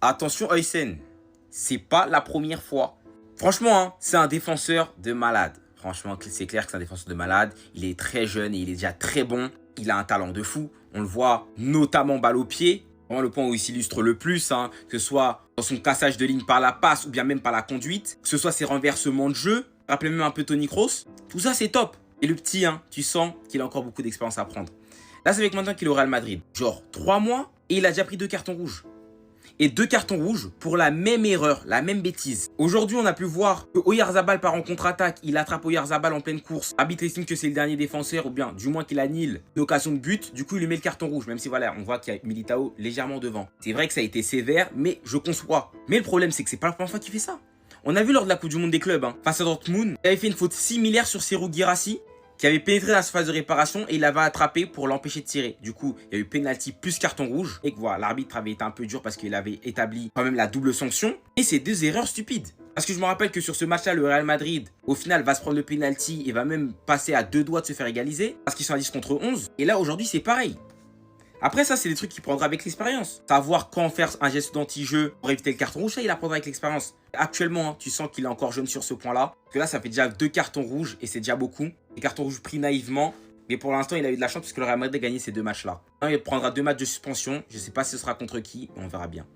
Attention Huysen, c'est pas la première fois. Franchement, hein, c'est un défenseur de malade. Franchement, c'est clair que c'est un défenseur de malade. Il est très jeune et il est déjà très bon. Il a un talent de fou. On le voit notamment balle au pied. Vraiment le point où il s'illustre le plus, hein, que ce soit dans son cassage de ligne par la passe ou bien même par la conduite, que ce soit ses renversements de jeu. Rappelez même un peu Toni Kroos. Tout ça, c'est top. Et le petit, hein, tu sens qu'il a encore beaucoup d'expérience à prendre. Là, c'est avec maintenant qu'il est au Real Madrid. Genre 3 mois et il a déjà pris 2 cartons rouges. Et 2 cartons rouges pour la même erreur, la même bêtise. Aujourd'hui, on a pu voir que Oyarzabal part en contre-attaque. Il attrape Oyarzabal en pleine course. L'arbitre estime que c'est le dernier défenseur, ou bien du moins qu'il annule l'occasion de but. Du coup, il lui met le carton rouge, même si voilà, on voit qu'il y a Militao légèrement devant. C'est vrai que ça a été sévère, mais je conçois. Mais le problème, c'est que c'est pas la première fois qu'il fait ça. On a vu lors de la Coupe du Monde des clubs, hein, face à Dortmund, il avait fait une faute similaire sur Serhou Guirassy, qui avait pénétré dans la surface de réparation et il l'avait attrapé pour l'empêcher de tirer. Du coup, il y a eu penalty plus carton rouge. Et que voilà, l'arbitre avait été un peu dur parce qu'il avait établi quand même la double sanction. Et c'est 2 erreurs stupides. Parce que je me rappelle que sur ce match-là, le Real Madrid, au final, va se prendre le penalty et va même passer à 2 doigts de se faire égaliser. Parce qu'ils sont à 10 contre 11. Et là, aujourd'hui, c'est pareil. Après ça, c'est des trucs qu'il prendra avec l'expérience. Savoir quand faire un geste d'anti-jeu pour éviter le carton rouge, ça, il apprendra avec l'expérience. Actuellement, hein, tu sens qu'il est encore jeune sur ce point-là. Parce que là, ça fait déjà 2 cartons rouges et c'est déjà beaucoup. Des cartons rouges pris naïvement. Mais pour l'instant, il a eu de la chance puisque le Real Madrid a gagné ces 2 matchs-là. Il prendra 2 matchs de suspension. Je ne sais pas si ce sera contre qui, mais on verra bien.